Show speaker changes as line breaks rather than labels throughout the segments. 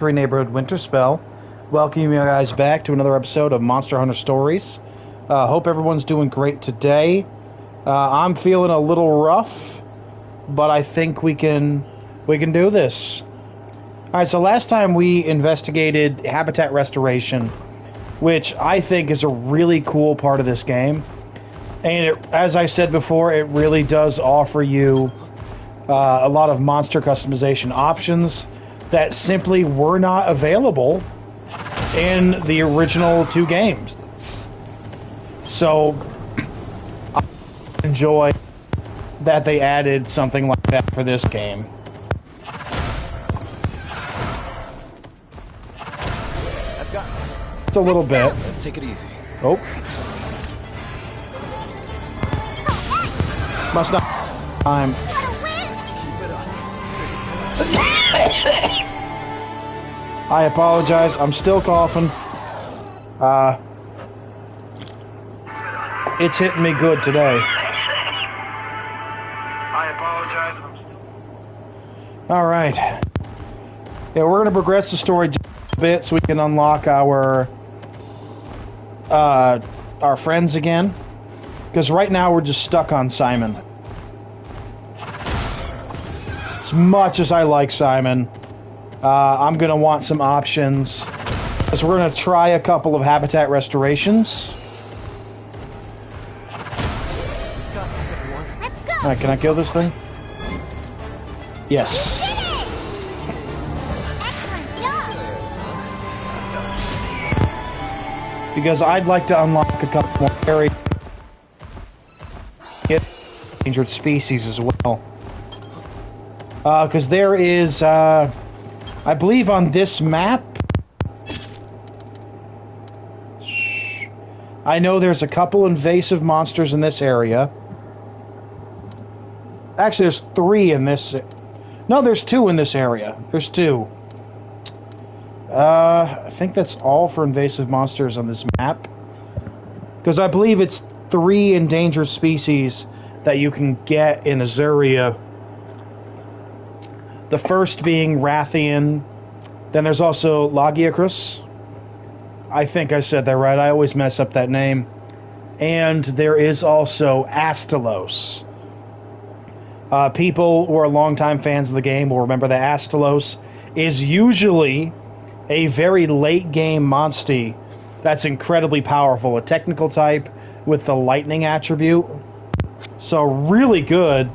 Neighborhood Winter Spell. Welcome you guys back to another episode of Monster Hunter Stories. Hope everyone's doing great today. I'm feeling a little rough, but I think we can do this. Alright, so last time we investigated habitat restoration, which I think is a really cool part of this game. And as I said before, it really does offer you a lot of monster customization options that simply were not available in the original two games. So I enjoy that they added something like that for this game.
I've got this.
Just a little bit.
Let's take it easy.
Oh. Must not time.
Let's keep it up.
I apologize. I'm still coughing. It's hitting me good today. I apologize. All right. Yeah, we're going to progress the story just a bit so we can unlock our friends again. Because right now we're just stuck on Simon. As much as I like Simon, I'm going to want some options. So we're going to try a couple of habitat restorations.
We've got this, everyone.
Let's go.
Alright, can I kill this thing? Yes.
Excellent job.
Because I'd like to unlock a couple more areas. Endangered species as well. Because there is, I believe on this map, I know there's a couple invasive monsters in this area. Actually, there's three in this. No, there's two in this area. There's two. I think that's all for invasive monsters on this map. Because I believe it's 3 endangered species that you can get in Azuria. The first being Rathian. Then there's also Lagiacrus. I think I said that right. I always mess up that name. And there is also Astalos. People who are longtime fans of the game will remember that Astalos is usually a very late game monstie that's incredibly powerful. A technical type with the lightning attribute. So really good.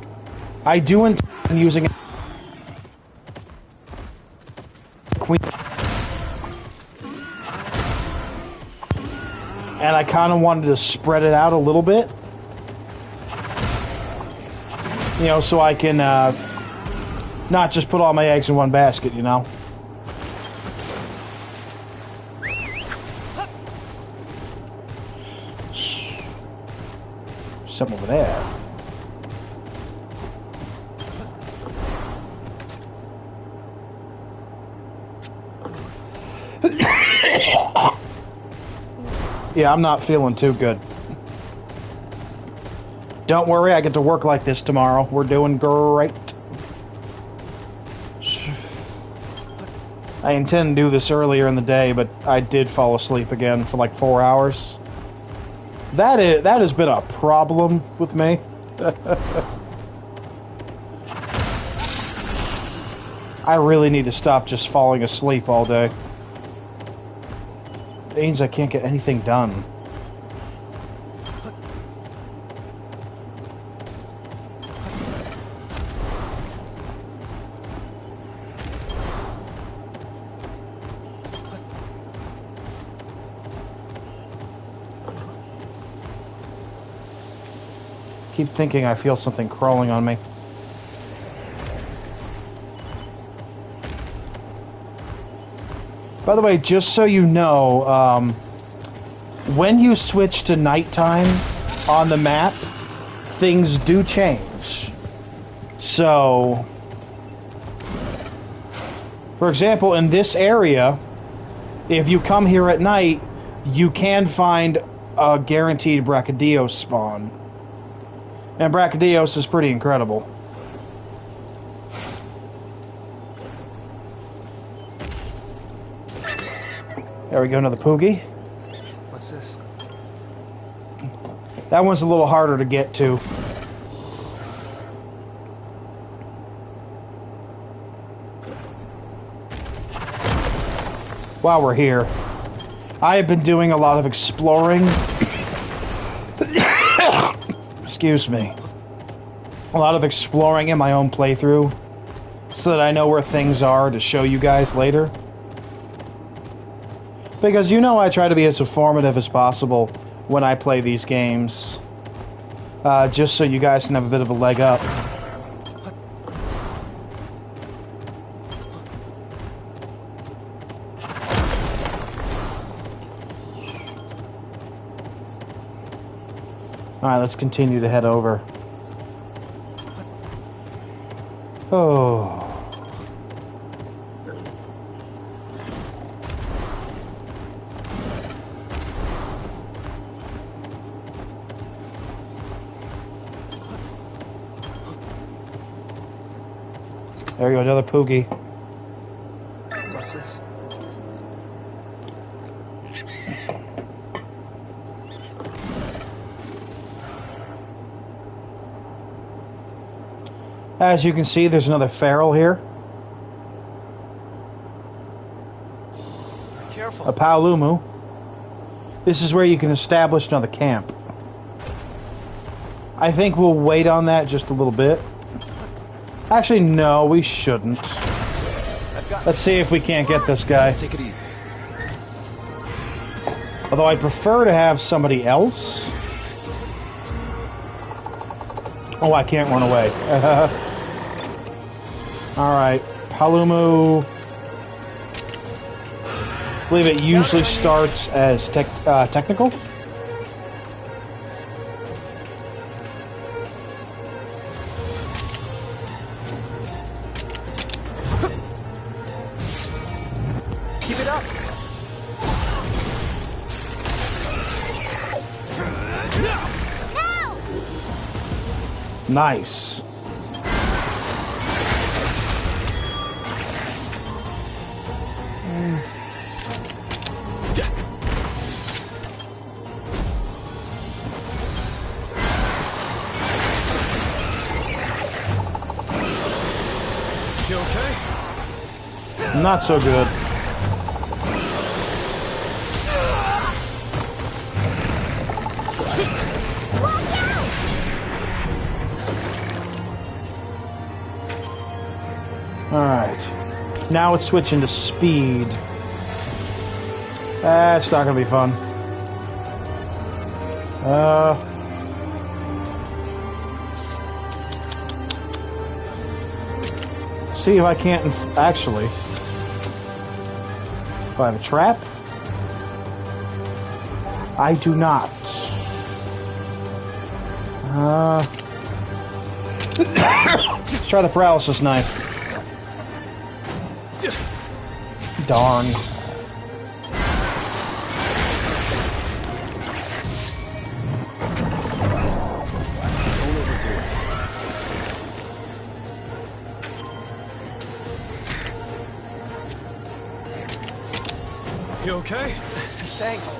I do intend using it. Queen. And I kind of wanted to spread it out a little bit. You know, so I can not just put all my eggs in one basket, you know. Something over there. Yeah, I'm not feeling too good. Don't worry, I get to work like this tomorrow. We're doing great. I intend to do this earlier in the day, but I did fall asleep again for like 4 hours. That has been a problem with me. I really need to stop just falling asleep all day. It means I can't get anything done. Keep thinking I feel something crawling on me. By the way, just so you know, when you switch to nighttime on the map, things do change. So, for example, in this area, if you come here at night, you can find a guaranteed Brachydios spawn. And Brachydios is pretty There we go, another Poogie.
What's this?
That one's a little harder to get to. While we're here, I have been doing a lot of exploring. Excuse me. A lot of exploring in my own playthrough, so that I know where things are to show you guys later. Because you know I try to be as informative as possible when I play these games. Just so you guys can have a bit of a leg up. Alright, let's continue to head over. Oh. There we go, another Poogie.
What's this?
As you can see, there's another feral here.
Careful.
A Paolumu. This is where you can establish another camp. I think we'll wait on that just a little bit. Actually, no, we shouldn't. Let's see if we can't get this guy.
Let's take it easy.
Although I prefer to have somebody else. Oh, I can't run away. Alright, Paolumu. I believe it usually starts as technical.
Keep it up.
Nice.
You okay?
Not so good. Alright. Now it's switching to speed. That's not gonna be fun. See if I can't actually. Do I have a trap? I do not. Let's try the paralysis knife. Darn.
Don't overdo it. You okay? Thanks.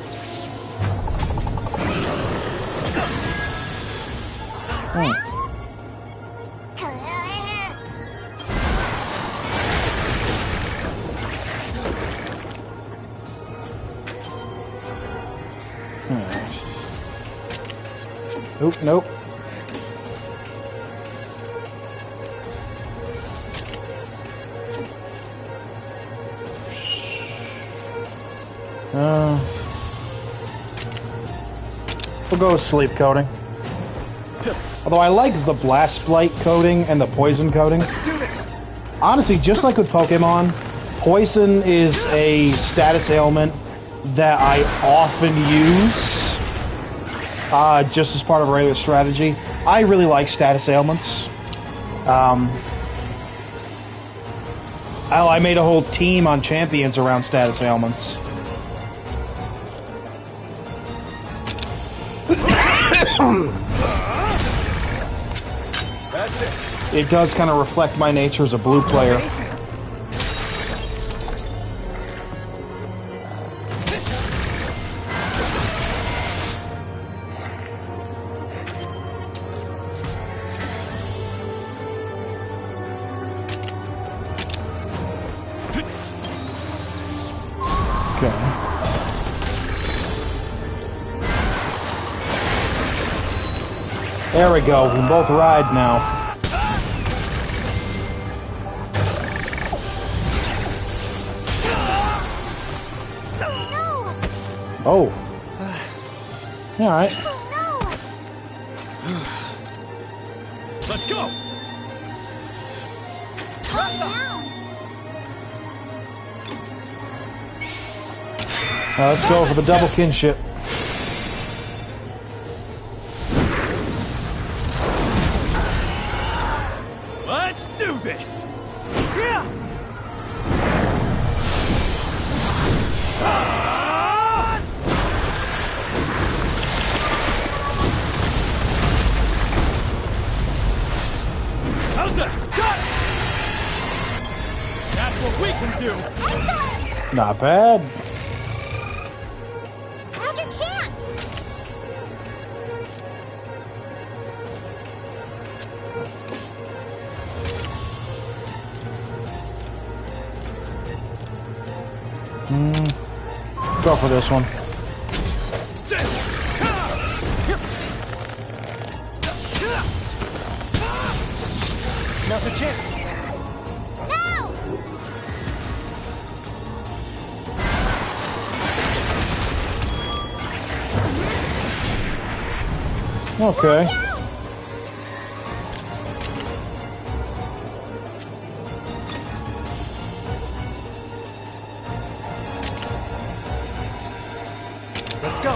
Nope, nope. We'll go with sleep coating. Although I like the blast blight coating and the poison coating.
Let's do this.
Honestly, just like with Pokemon, poison is a status ailment that I often use. Just as part of a regular strategy. I really like status ailments. I made a whole team on champions around status ailments.
That's it.
It does kind of reflect my nature as a blue player. There we go. We can both ride now. Oh. Yeah, alright.
Let's go!
Let's go for the double kinship.
Let's do this! Yeah! How's that? Got it! That's what we can do!
Excellent!
Not bad.
Now's your chance!
Go for this one.
Now's the chance!
Now!
Okay.
Watch out!
Let's go!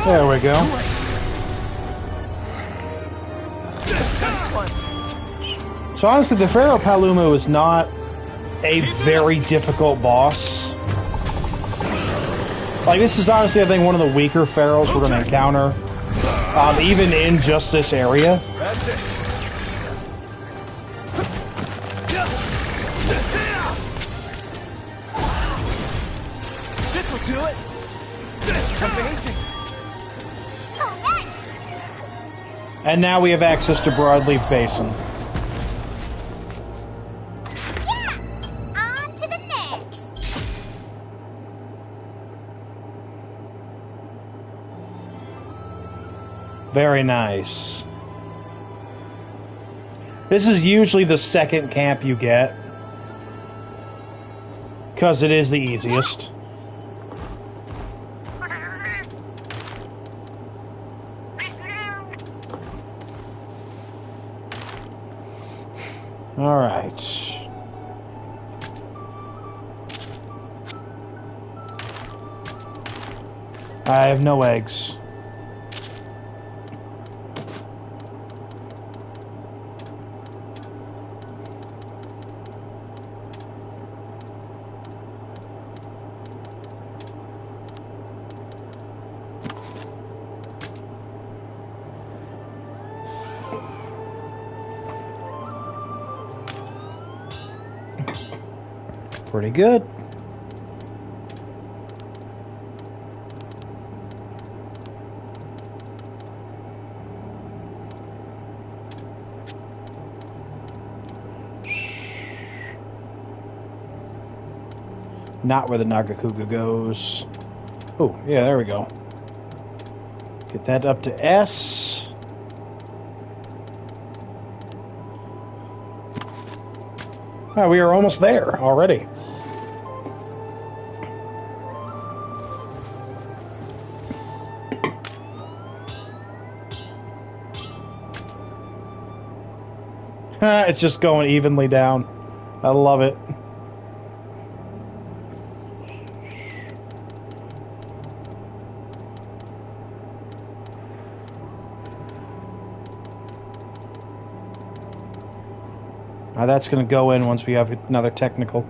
There we go. So honestly, the Pharaoh Paluma is not a very difficult boss. Like, this is honestly, I think, one of the weaker pharaohs we're going to encounter, even in just this area.
That's it! This'll do it! Amazing!
Alright!
And now we have access to Broadleaf Basin.
Yeah! On to the next!
Very nice. This is usually the second camp you get, because it is the easiest. All right. I have no eggs. Pretty good. Not where the Nagakuga goes. Oh, yeah, there we go. Get that up to S. Oh, we are almost there already. It's just going evenly down. I love it. Now that's going to go in once we have another technical.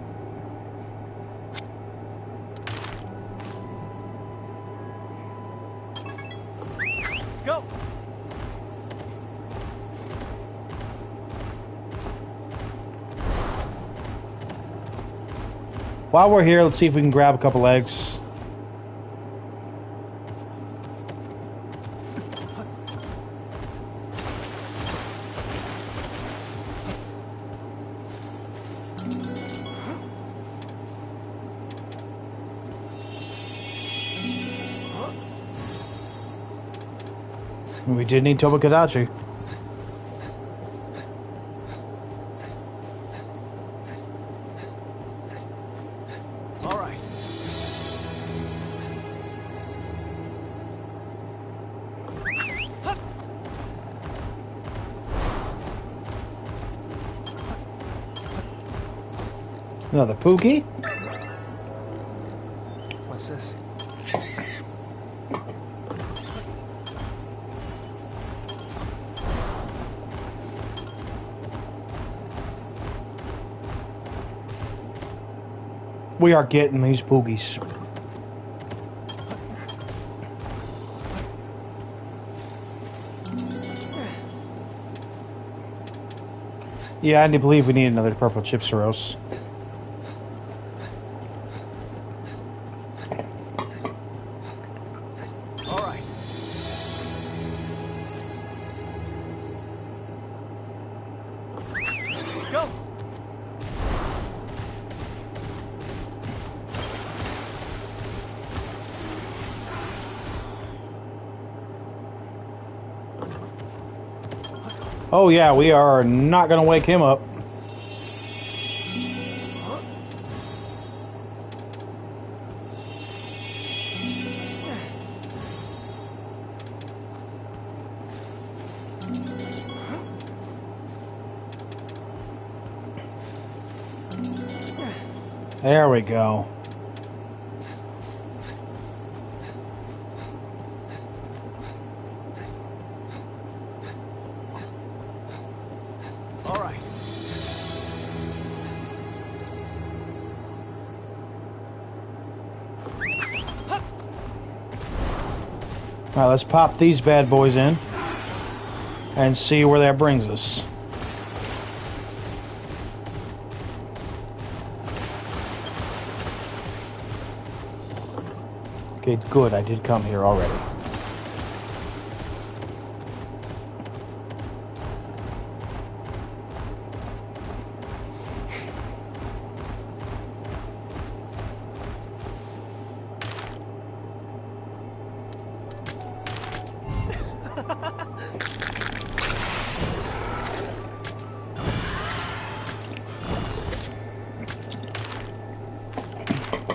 Go!
While we're here, let's see if we can grab a couple eggs. We did need Tobakadachi.
All right.
Another Pookie.
What's this?
We are getting these Poogies. Yeah, I believe we need another purple Chipsaros.
All right. Go.
Oh yeah, we are not gonna wake him up. There we go.
All right.
All right, let's pop these bad boys in and see where that brings us. Okay, good. I did come here already.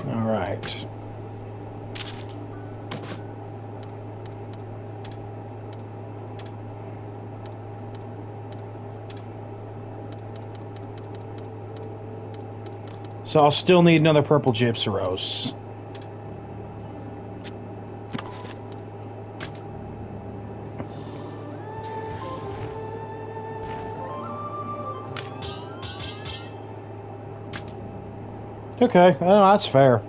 All right. So I'll still need another purple Gypsaros. Okay, well, that's fair.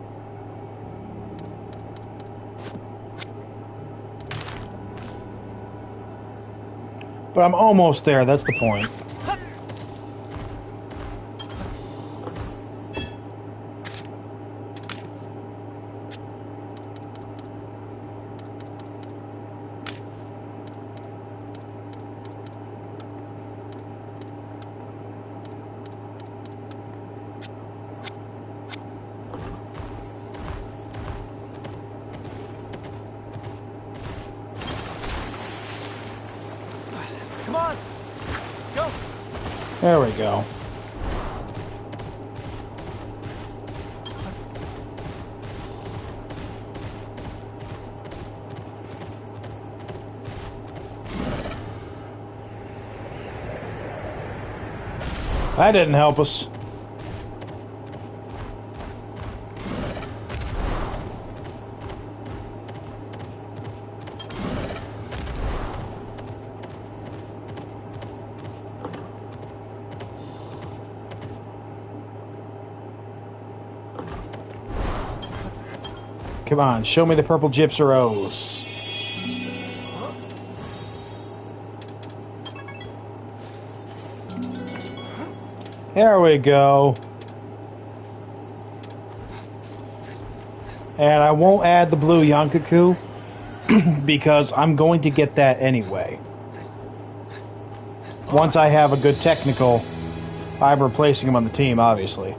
But I'm almost there, that's the point.
Come on. Go.
There we go. That didn't help us. Come on, show me the purple Gypsaros. There we go. And I won't add the blue Yankaku because I'm going to get that anyway. Once I have a good technical, I'm replacing him on the team, obviously.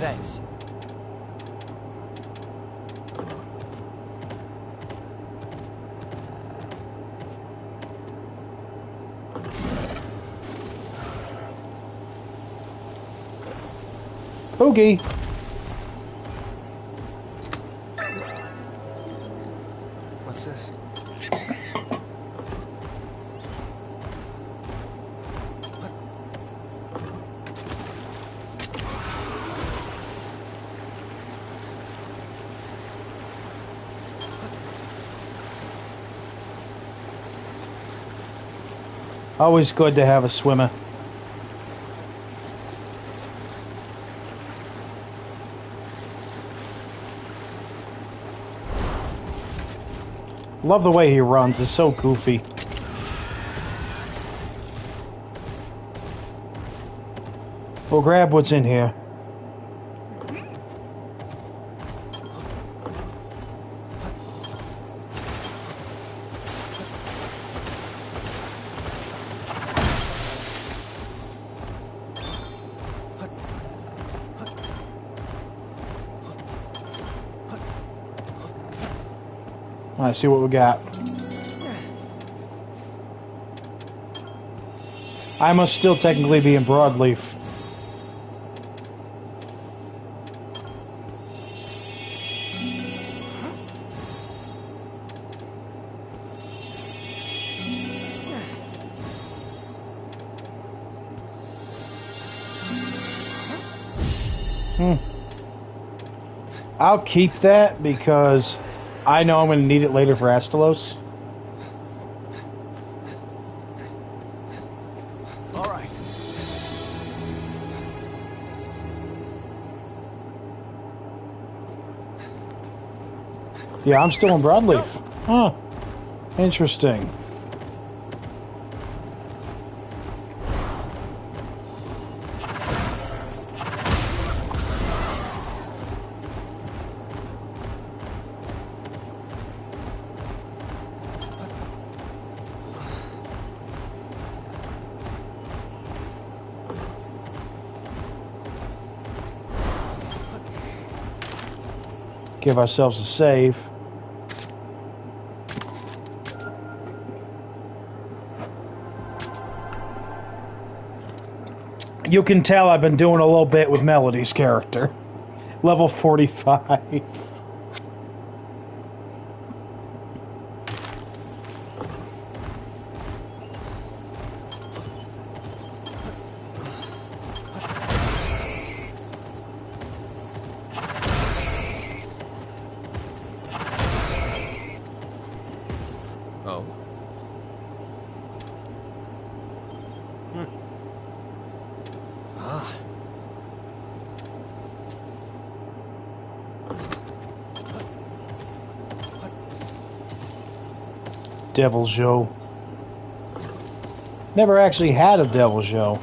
Thanks.
Boogie.
What's this?
Always good to have a swimmer. Love the way he runs. It's so goofy. We'll grab what's in here. Let's see what we got. I must still technically be in Broadleaf. I'll keep that because I know I'm going to need it later for Astalos.
All right.
Yeah, I'm still in Broadleaf. Huh. Interesting. Give ourselves a save. You can tell I've been doing a little bit with Melody's character. Level 45.
Oh. Ah.
Devil Joe. Never actually had a Devil Joe.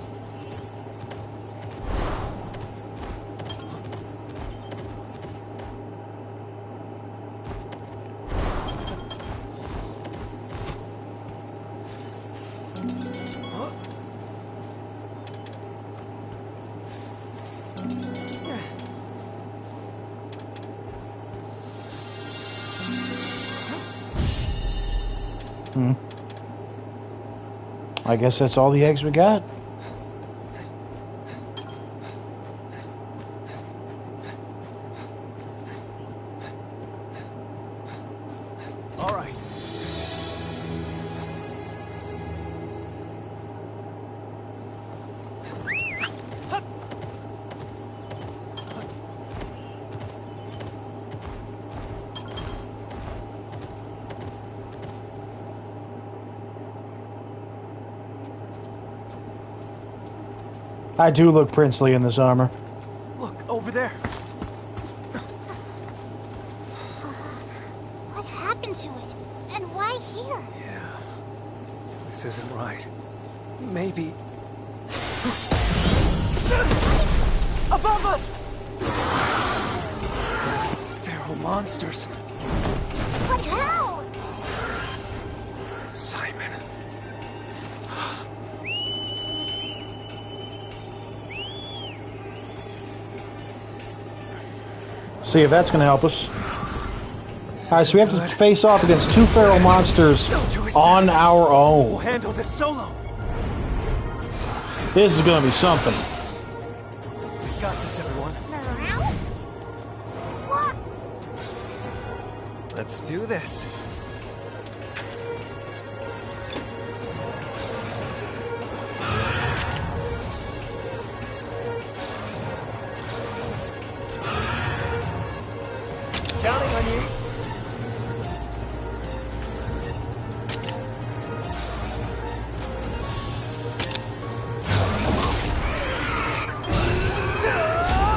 I guess that's all the eggs we got.
All right.
I do look princely in this armor.
Look over there.
What happened to it? And why here?
Yeah. This isn't right. Maybe. Above us! Feral monsters.
But how?
Simon.
See if that's going to help us. Alright, so we have to face off against 2 feral monsters on our
We'll
own.
handle this solo.
This is going to be something.
We've got this, everyone.
What?
Let's do this. Counting on you.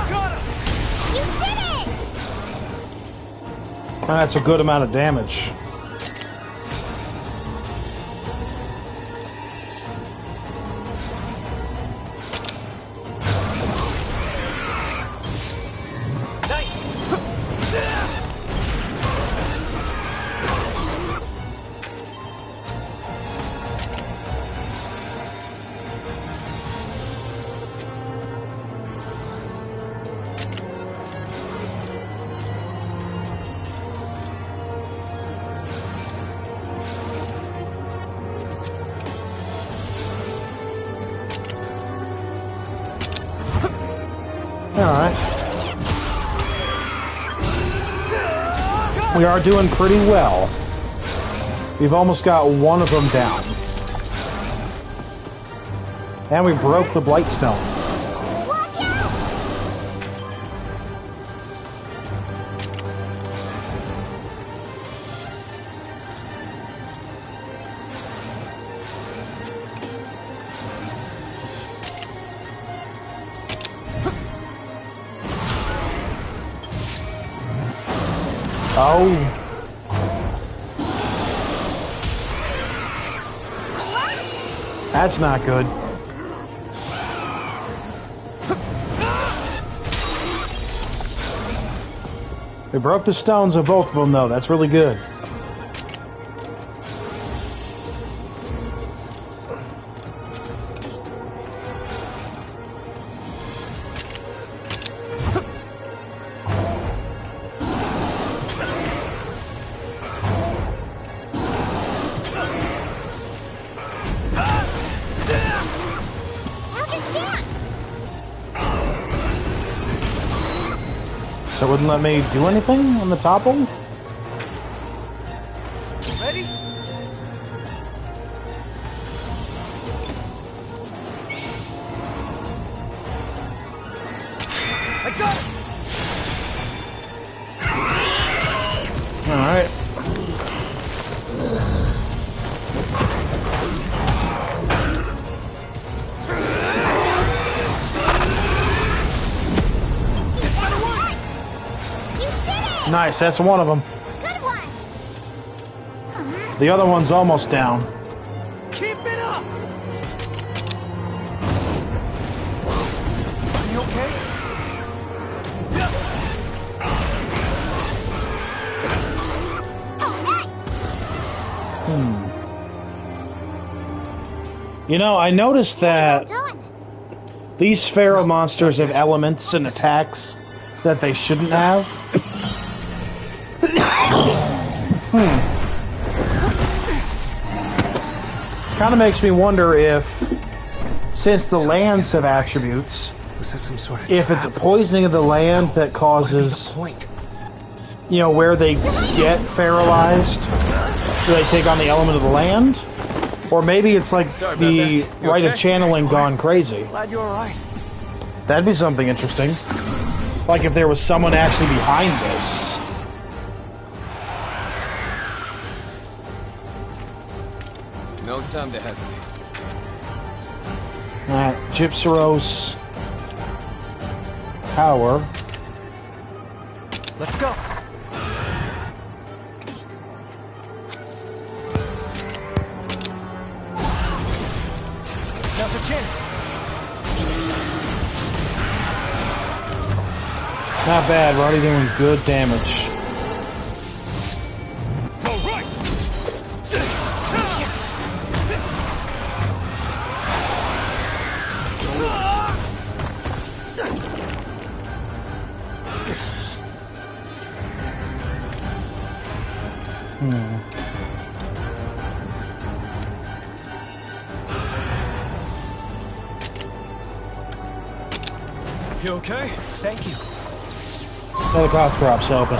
Got him.
You did it!
And that's a good amount of damage.
Nice.
Alright. We are doing pretty well. We've almost got one of them down. And we broke the Blightstone.
Watch out!
Oh. That's not good. We broke the stones of both of them, though. That's really good.
How's your chance?
So it wouldn't let me do anything on the top one?
Ready? I got it.
Alright.
This better work! You did it!
Nice, that's one of them.
Good one!
The other one's almost down.
Keep it up. Are you okay? Yeah.
Oh, nice!
You know, I noticed that
Well done!
these feral monsters have elements and attacks that they shouldn't have. Kind of makes me wonder if, since the lands have attributes,
Was this some sort of
if it's a poisoning of the land that causes,
point?
you know, where they get feralized, do they take on the element of the land? Or maybe it's like
Sorry about
the
that. You
rite of
okay?
channeling gone crazy.
Glad you're all right.
That'd be something interesting. Like if there was someone actually behind this.
No time to hesitate.
Alright, Gypsaros Power.
Let's go. Now's a chance.
Not bad, we're already doing good damage.
Go right. You okay?
Thank you.
Another cough drop's helping.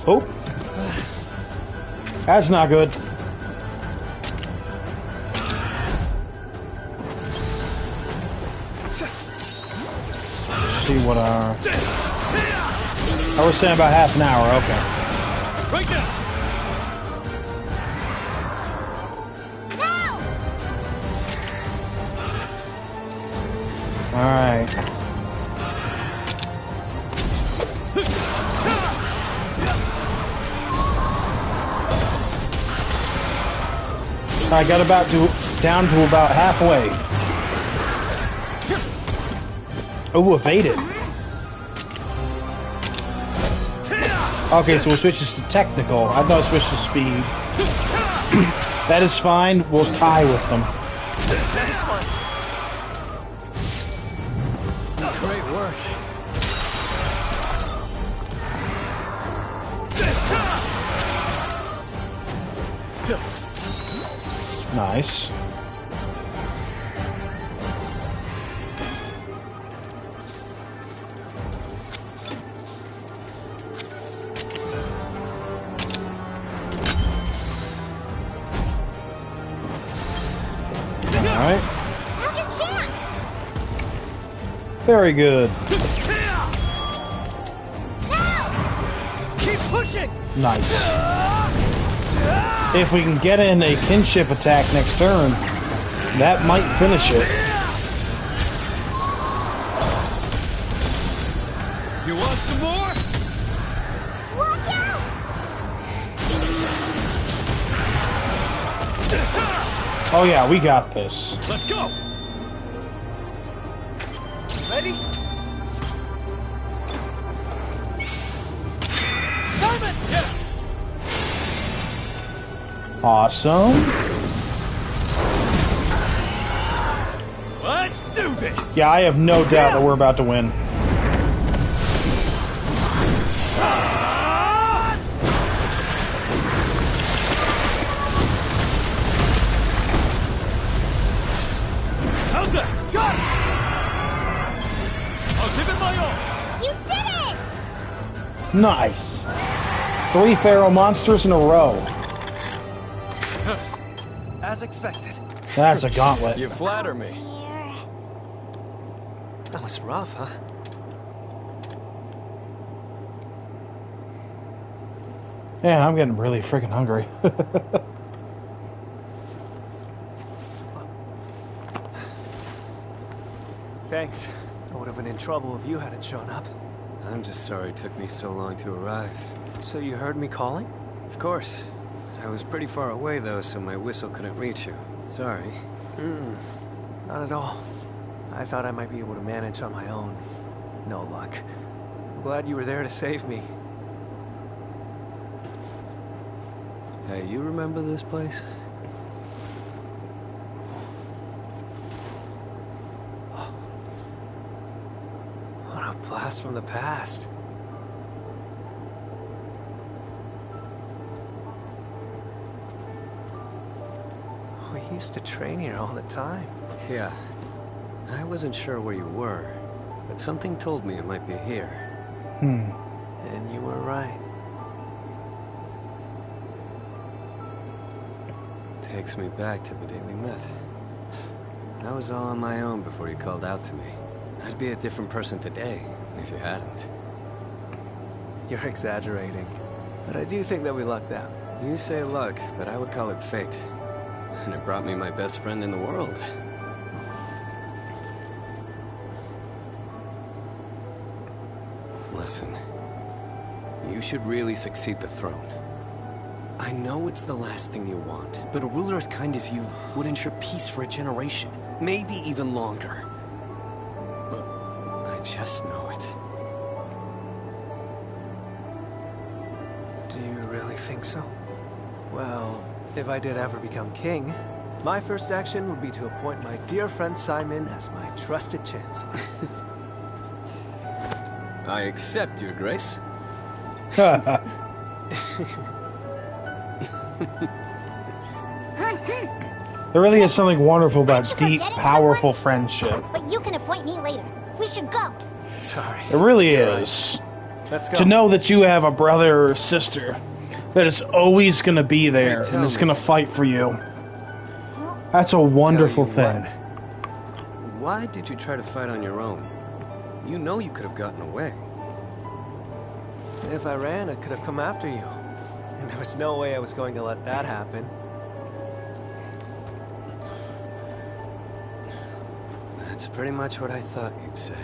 Oh, that's not good. See what our... Oh, we're saying about half an hour, okay.
Right now!
Alright. I got down to about halfway. Oh, evaded. Okay, so we'll switch this to technical. I thought it switched to speed. That is fine. We'll tie with them.
Great work.
Nice. Alright.
Now's your chance!
Very good.
Keep pushing!
Nice. If we can get in a kinship attack next turn, that might finish it.
You want some more?
Watch out!
Oh yeah, we got this.
Let's go!
Ready? Simon!
Yeah!
Awesome.
Let's do this!
Yeah, I have no doubt that we're about to win.
How's that?
Got it!
I'll give it my all!
You did it!
Nice. 3 Pharaoh monsters in a row.
As expected.
That's a gauntlet.
You flatter me.
Dear.
That was rough, huh?
Yeah, I'm getting really freaking hungry.
Thanks. I would have been in trouble if you hadn't shown up.
I'm just sorry it took me so long to arrive.
So you heard me calling?
Of course. I was pretty far away, though, so my whistle couldn't reach you. Sorry.
Not at all. I thought I might be able to manage on my own. No luck. I'm glad you were there to save me.
Hey, you remember this place?
What a blast from the past. We used to train here all the time.
Yeah. I wasn't sure where you were, but something told me it might be here.
And you were right.
Takes me back to the day we met. I was all on my own before you called out to me. I'd be a different person today if you hadn't.
You're exaggerating. But I do think that we lucked out.
You say luck, but I would call it fate. And it brought me my best friend in the world. Listen, you should really succeed the throne. I know it's the last thing you want, but a ruler as kind as you would ensure peace for a generation, maybe even longer. I just know it.
Do you really think so? Well, if I did ever become king, my first action would be to appoint my dear friend Simon as my trusted chancellor.
I accept, Your Grace.
There really is something wonderful about
Aren't you
deep,
forgetting
powerful
someone?
friendship.
But you can appoint me later. We should go.
Sorry.
It really is.
Let's go.
To know that you have a brother or sister that is always going to be there
Hey,
and is
tell
going
me.
to fight for you. That's a wonderful
Tell you
thing.
Why did you try to fight on your own? You know you could have gotten away.
what? If I ran, I could have come after you. And there was no way I was going to let that happen.
That's pretty much what I thought you'd say.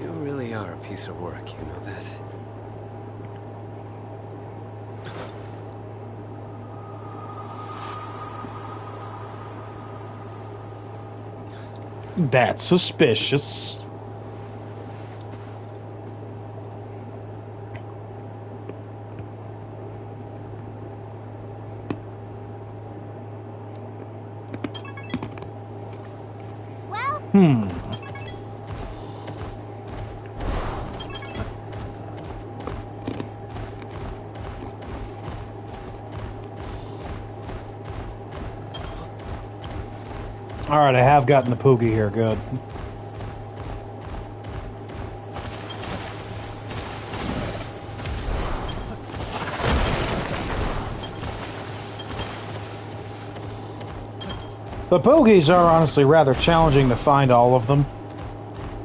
You really are a piece of work, you know that?
That's suspicious.
Well,
Alright, I have gotten the Poogie here, good. The Poogies are honestly rather challenging to find all of them.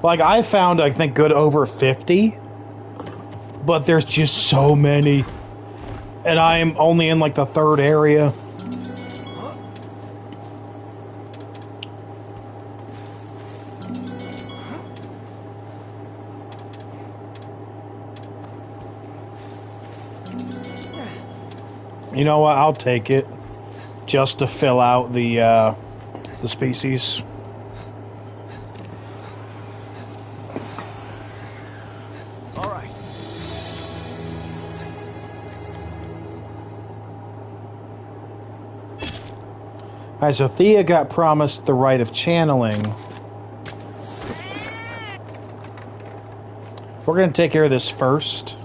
Like, I found, I think, good over 50. But there's just so many. And I'm only in, like, the third area. You know what? I'll take it. Just to fill out the species.
All right.
Alright, so Thea got promised the right of channeling. We're going to take care of this first.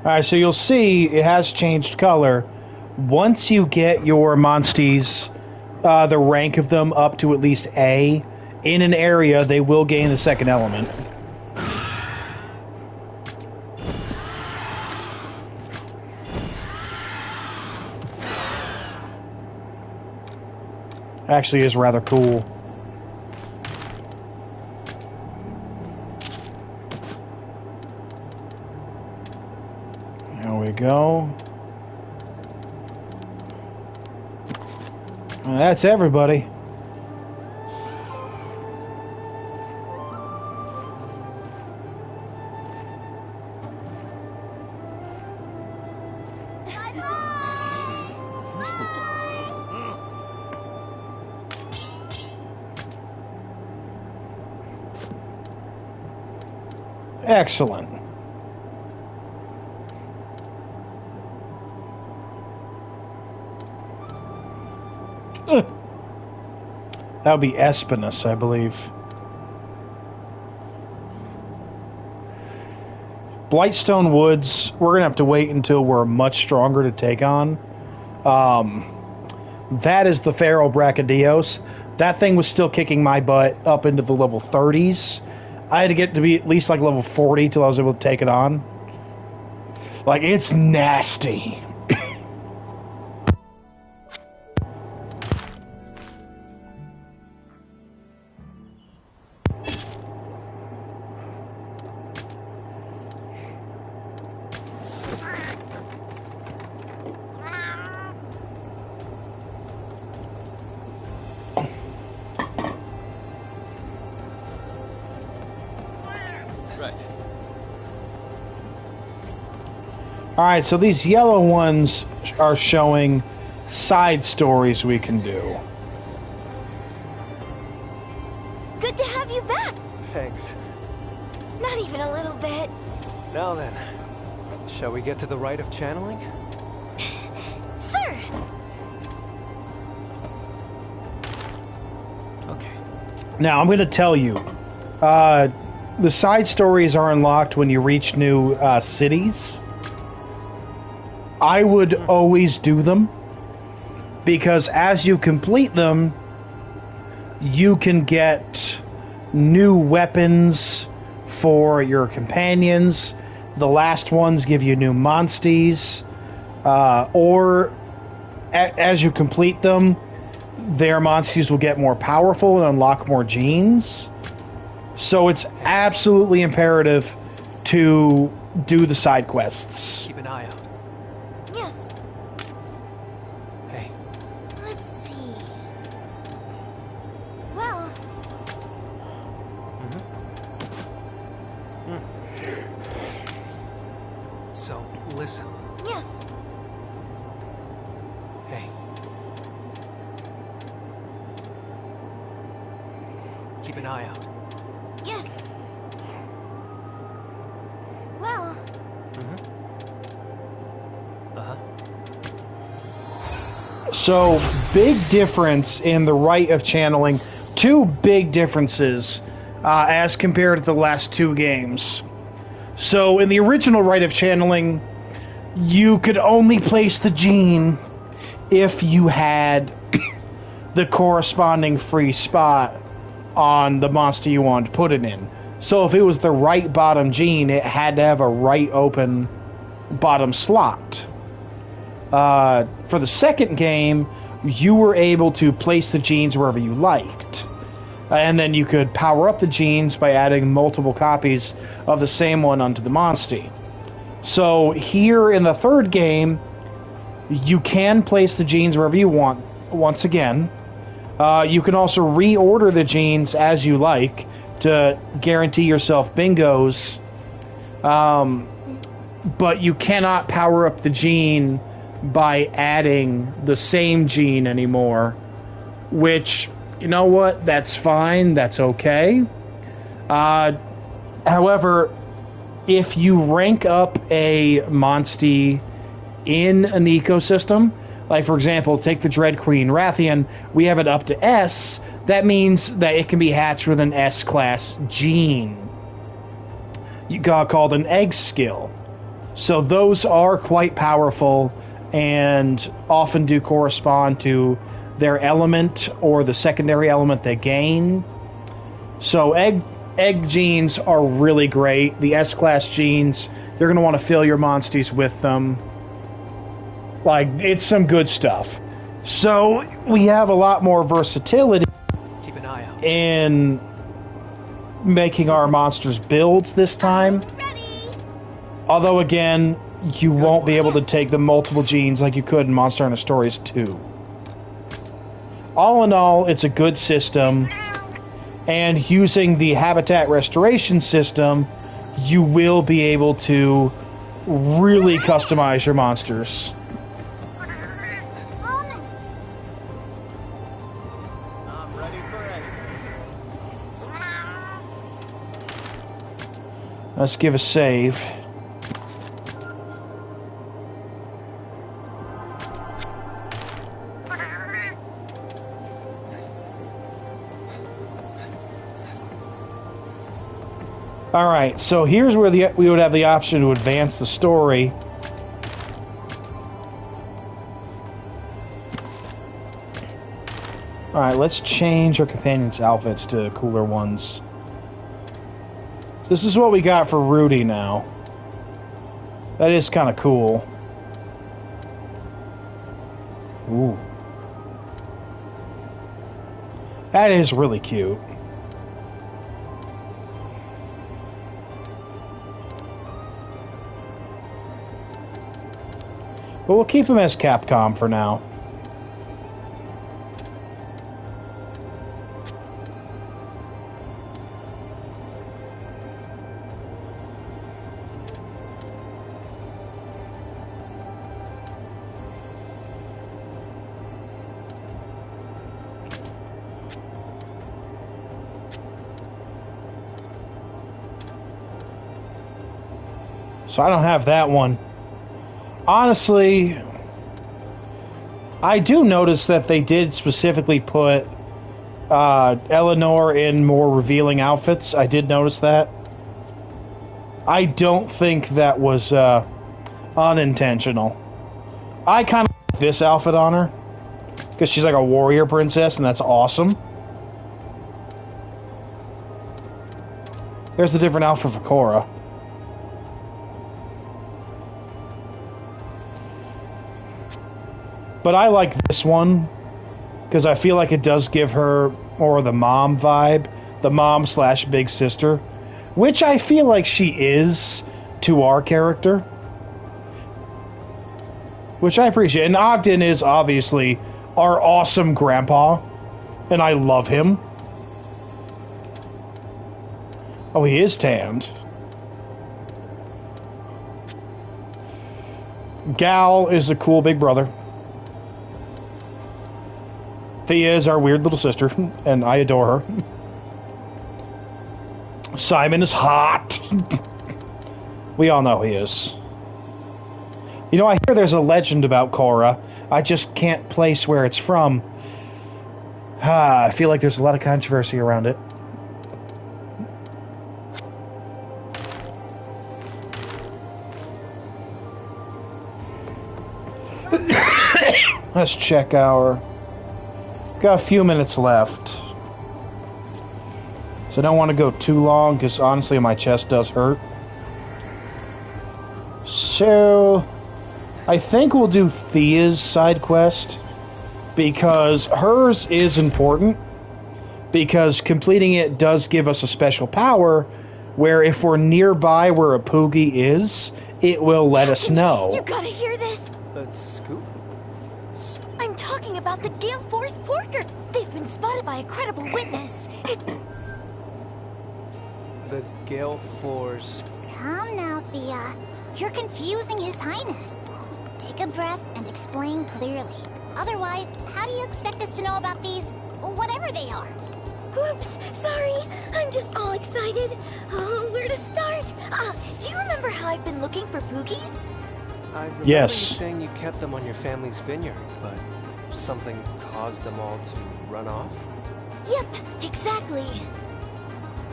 Alright, so you'll see it has changed color. Once you get your monsties, the rank of them up to at least A, in an area, they will gain the second element. Actually is rather cool. There we go. And that's everybody. Excellent. That would be Espinus, I believe. Blightstone Woods, we're going to have to wait until we're much stronger to take on. That is the Feral Brachydios. That thing was still kicking my butt up into the level 30s. I had to get to be at least like level 40 till I was able to take it on. Like, it's nasty.
Right.
Alright, so these yellow ones are showing side stories we can do.
Good to have you back.
Thanks.
Not even a little bit.
Now then, shall we get to the rite of channeling?
Sir!
Okay.
Now, I'm going to tell you, the side stories are unlocked when you reach new cities. I would always do them, because as you complete them, you can get new weapons for your companions. The last ones give you new monsties, or as you complete them, their monsties will get more powerful and unlock more genes. So it's absolutely imperative to do the side quests.
Keep an eye out.
Yes.
Hey,
Let's see. Well,
so listen.
yes.
Hey. Keep an eye out.
Yes. Well,
Uh-huh.
So, big difference in the rite of channeling. Two big differences as compared to the last two games. So, in the original rite of channeling, you could only place the gene if you had the corresponding free spot on the monster you wanted to put it in. So, if it was the right bottom gene, it had to have a right open bottom slot. For the second game, you were able to place the genes wherever you liked. And then you could power up the genes by adding multiple copies of the same one onto the monstie. So here in the third game, you can place the genes wherever you want, once again. You can also reorder the genes as you like to guarantee yourself bingos. But you cannot power up the gene by adding the same gene anymore, which, you know what, that's fine, that's okay. However, if you rank up a monstie in an ecosystem, like for example, take the Dread Queen Rathian, we have it up to S, that means that it can be hatched with an S-class gene. You got called an egg skill. So those are quite powerful and often do correspond to their element or the secondary element they gain. So egg genes are really great. The S-class genes, you're going to want to fill your monsties with them. Like, it's some good stuff. So we have a lot more versatility
Keep an eye out.
in making our monsters builds this time.
Ready?
Although, again, you won't be able to take the multiple genes like you could in Monster Hunter Stories 2. All in all, it's a good system, and using the habitat restoration system, you will be able to really customize your monsters.
I'm ready for it.
Let's give a save. Alright, so here's where we would have the option to advance the story. Alright, let's change our companions' outfits to cooler ones. This is what we got for Rudy now. That is kind of cool. Ooh. That is really cute. But we'll keep him as Capcom for now. So I don't have that one. Honestly, I do notice that they did specifically put Eleanor in more revealing outfits. I did notice that. I don't think that was unintentional. I kind of like this outfit on her because she's like a warrior princess, and that's awesome. There's a different outfit for Cora. But I like this one because I feel like it does give her more of the mom vibe, the mom slash big sister, which I feel like she is to our character, which I appreciate. And Ogden is obviously our awesome grandpa, and I love him. Oh, he is tanned. Gal is a cool big brother. Thea is our weird little sister, and I adore her. Simon is hot. We all know he is. You know, I hear there's a legend about Cora. I just can't place where it's from. I feel like there's a lot of controversy around it. Let's check our... Got a few minutes left. So I don't want to go too long, because honestly my chest does hurt. So... I think we'll do Thea's side quest, because hers is important, because completing it does give us a special power, where if we're nearby where a Poogie is, it will let us know.
You gotta hear this!
Scoop?
I'm talking about the Gale Force Porker! They've been spotted by a credible witness.
The Gale Force...
Calm now, Thea. You're confusing His Highness. Take a breath and explain clearly. Otherwise, how do you expect us to know about these, whatever they are?
Whoops, sorry. I'm just all excited. Oh, where to start? Do you remember how I've been looking for Poogies?
I remember
Yes.
you saying you kept them on your family's vineyard, but something caused them all to run off?
Yep, exactly.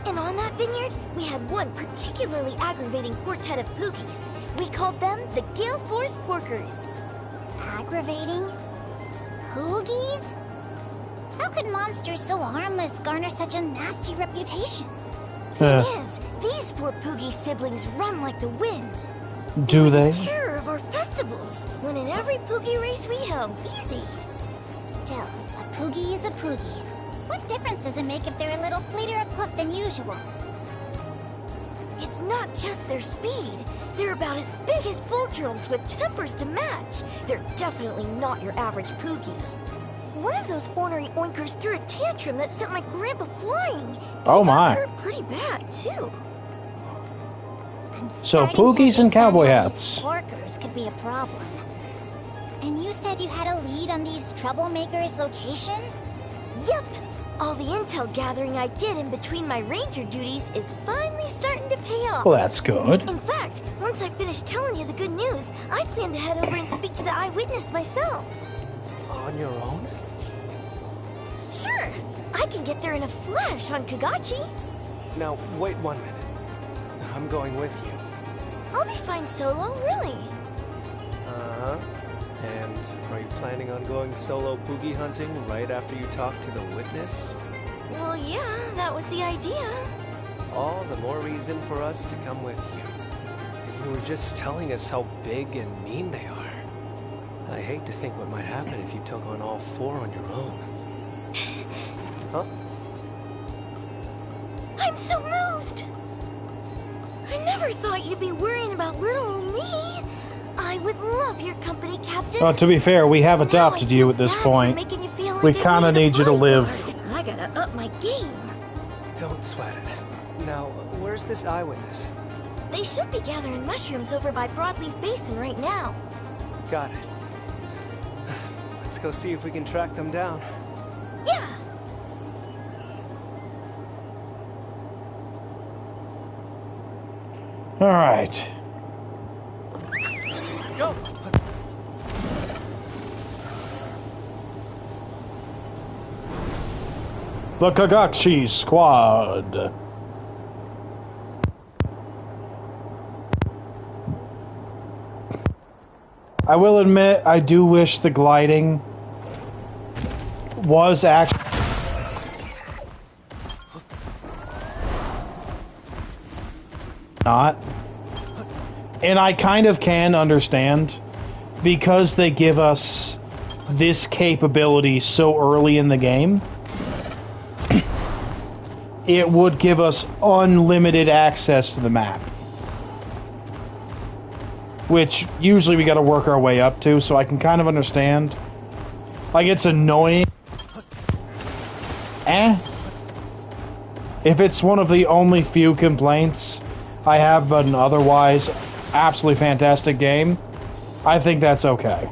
And on that vineyard, we had one particularly aggravating quartet of Poogies. We called them the Gale Force Porkers.
Aggravating? Poogies? How could monsters so harmless garner such a nasty reputation?
Thing is, these four Poogie siblings run like the wind.
Do they?
The terror of our festivals, when in every Poogie race we held, easy.
Still, a Poogie is a Poogie. What difference does it make if they're a little fleeter of hoof than usual?
It's not just their speed. They're about as big as bull drones with tempers to match. They're definitely not your average Poogie. One of those ornery oinkers threw a tantrum that sent my grandpa flying.
Oh
He got
my.
hurt pretty bad, too.
I'm
So
starting to
Poogies and
understand
cowboy
how
hats.
these porkers could be a problem. And you said you had a lead on these troublemakers' location?
Yep. All the intel gathering I did in between my ranger duties is finally starting to pay off.
Well, that's good.
In fact, once I finish telling you the good news, I plan to head over and speak to the eyewitness myself.
On your own?
Sure, I can get there in a flash on Kagachi.
Now, wait 1 minute. I'm going with you.
I'll be fine solo, really.
Uh-huh. And are you planning on going solo Poogie hunting right after you talk to the witness?
Well, yeah, that was the idea.
All the more reason for us to come with you. You were just telling us how big and mean they are. I hate to think what might happen if you took on all four on your own. Huh?
I'm so moved! I never thought you'd be worrying about little old me. I would love your company, Captain.
Well, to be fair, we have adopted you at this point. We kind of need you to live.
I gotta up my game.
Don't sweat it. Now, where's this eyewitness?
They should be gathering mushrooms over by Broadleaf Basin right now.
Got it. Let's go see if we can track them down.
Yeah.
All right.
go.
The Kagachi Squad. I will admit, I do wish the gliding was actually not. And I kind of can understand, because they give us this capability so early in the game. It would give us unlimited access to the map, which usually we got to work our way up to, so I can kind of understand. Like, it's annoying. If it's one of the only few complaints I have about an otherwise absolutely fantastic game, I think that's okay.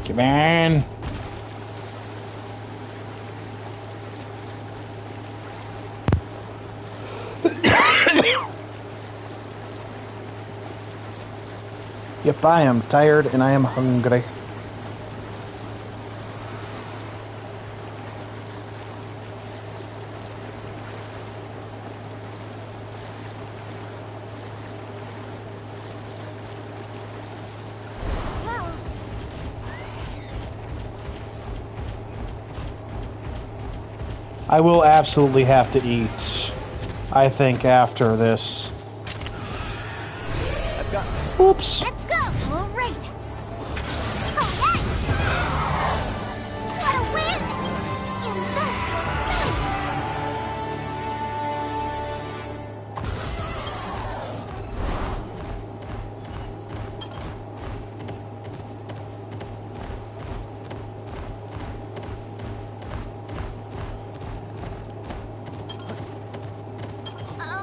Come on. Yep, I am tired and I am hungry. I will absolutely have to eat, I think, after this.
I've got this.
Oops.
Let's go! All right! All right! What a win! And that's how it's done.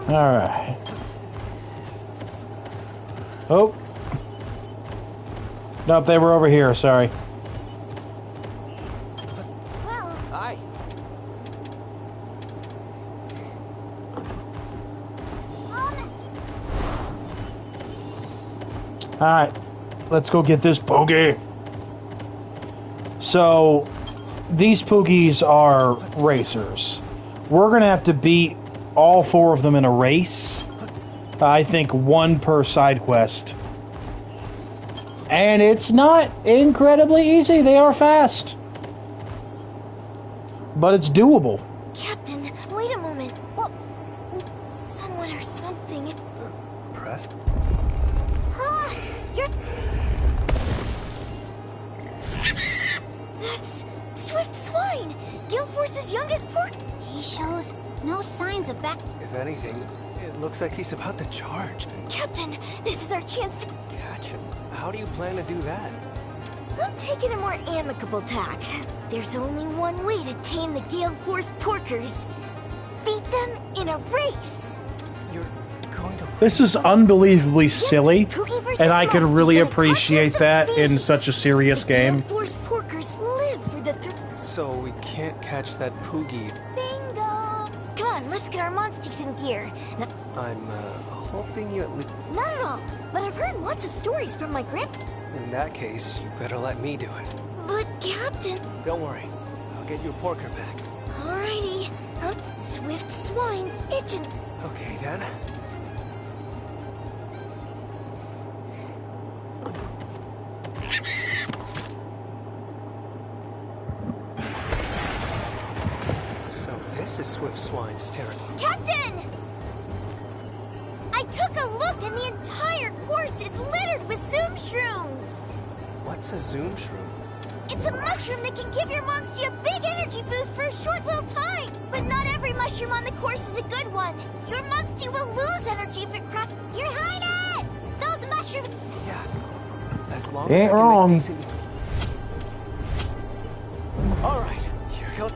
Alright. Oh. Nope, they were over here, sorry.
Well,
Hi.
Alright. Let's go get this Poogie. So, these Poogies are racers. We're gonna have to beat all four of them in a race. I think one per side quest. And it's not incredibly easy. They are fast. But it's doable.
Captain, wait a moment. Oh, someone or something.
Press?
huh? You're...
That's Swift Swine, Gale Force's youngest pork.
He shows no signs of back...
If anything, it looks like he's about to charge.
Captain, this is our chance to...
Catch him. How do you plan to do that?
I'm taking a more amicable tack. There's only one way to tame the Gale Force porkers. Beat them in a race.
You're going to...
This is unbelievably silly.
Pookie versus
And I could
Monster
really
in a
appreciate
contest of
that
speed.
in such a serious
The
game.
Gale Force porkers live for the
So we can't catch that Poogie.
Bingo! Come on, let's get our monsties in gear.
I'm, hoping you at least...
Not at all, but I've heard lots of stories from my grandpa.
In that case, you better let me do it.
But, Captain...
Don't worry. I'll get your porker back.
Alrighty. Swift Swine's itching.
Okay, then. So this is Swift Swine's territory.
Captain! I took a look and the entire course is littered with Zoom Shrooms.
What's a Zoom Shroom?
It's a mushroom that can give your monster a big energy boost for a short little time. But not every mushroom on the course is a good one. Your monster will lose energy if it cracks.
Your Highness! Those mushrooms...
Yeah. As long as
Ain't
I can
wrong.
make decent... All right, here goes.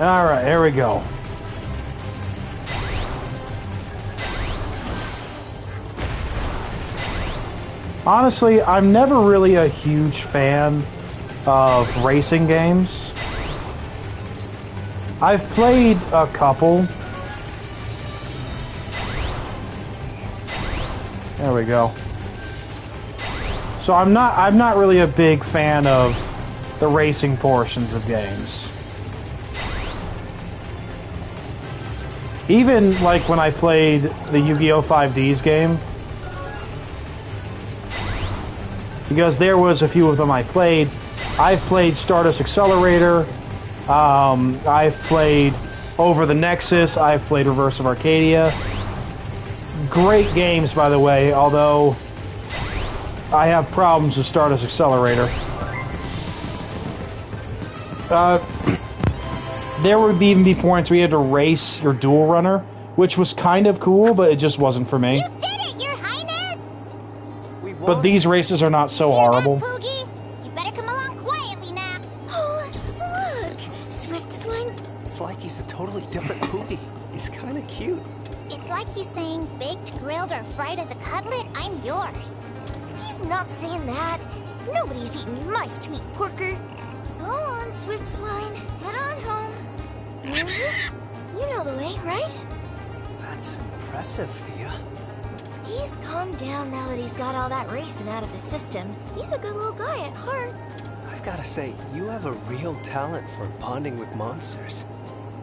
Alright, here we go. Honestly, I'm never really a huge fan of racing games. I've played a couple. There we go. So I'm not really a big fan of the racing portions of games. Even like when I played the Yu-Gi-Oh! 5Ds game, because there was a few of them I played. I've played Stardust Accelerator, I've played Over the Nexus, I've played Reverse of Arcadia. Great games, by the way, although I have problems with Stardust Accelerator. There would even be points where you had to race your dual runner, which was kind of cool, but it just wasn't for me.
You did it, Your Highness!
But these races are not so horrible.
Poogie? You better come along quietly now.
Oh, look! Swift Swine's...
It's like he's a totally different Poogie. He's kind of cute.
It's like he's saying, baked, grilled, or fried as a cutlet, I'm yours.
He's not saying that. Nobody's eating my sweet porker. Go on, Swift Swine. Head on home. You know the way, right?
That's impressive, Thea.
He's calmed down now that he's got all that racing out of his system. He's a good little guy at heart.
I've got to say, you have a real talent for bonding with monsters.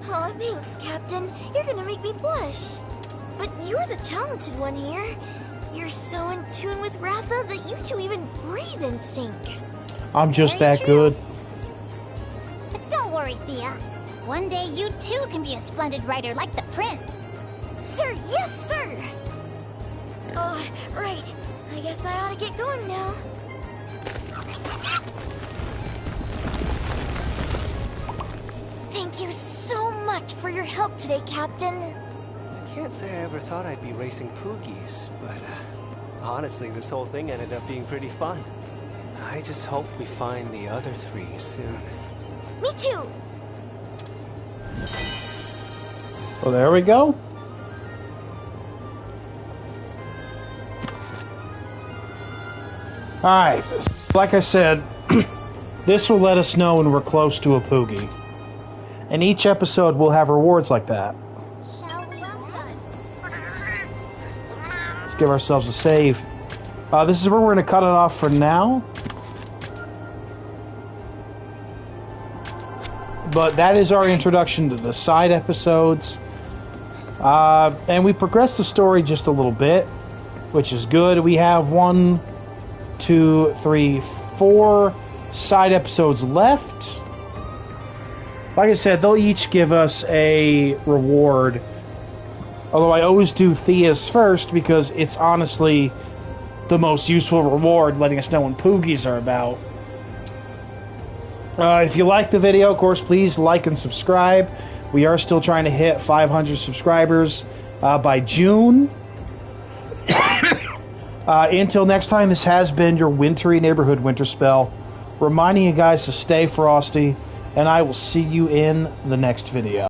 Aw, thanks, Captain. You're gonna make me blush. But you're the talented one here. You're so in tune with Ratha that you two even breathe in sync.
I'm just
Very
that
true.
good.
But don't worry, Thea. One day you too can be a splendid rider like the prince.
Sir, yes, sir! Oh, right. I guess I ought to get going now. Thank you so much for your help today, Captain.
I can't say I ever thought I'd be racing Poogies, but honestly, this whole thing ended up being pretty fun. I just hope we find the other three soon.
Me too.
Well, there we go. Alright, like I said, this will let us know when we're close to a Poogie. And each episode will have rewards like that.
Shall we rest?
Let's give ourselves a save. This is where we're going to cut it off for now. But that is our introduction to the side episodes. And we progressed the story just a little bit, which is good. We have 1, 2, 3, 4 side episodes left. Like I said, they'll each give us a reward. Although I always do Thea's first because it's honestly the most useful reward, letting us know when Poogies are about. If you like the video, of course, please like and subscribe. We are still trying to hit 500 subscribers by June. Until next time, this has been your wintry neighborhood winter spell. Reminding you guys to stay frosty, and I will see you in the next video.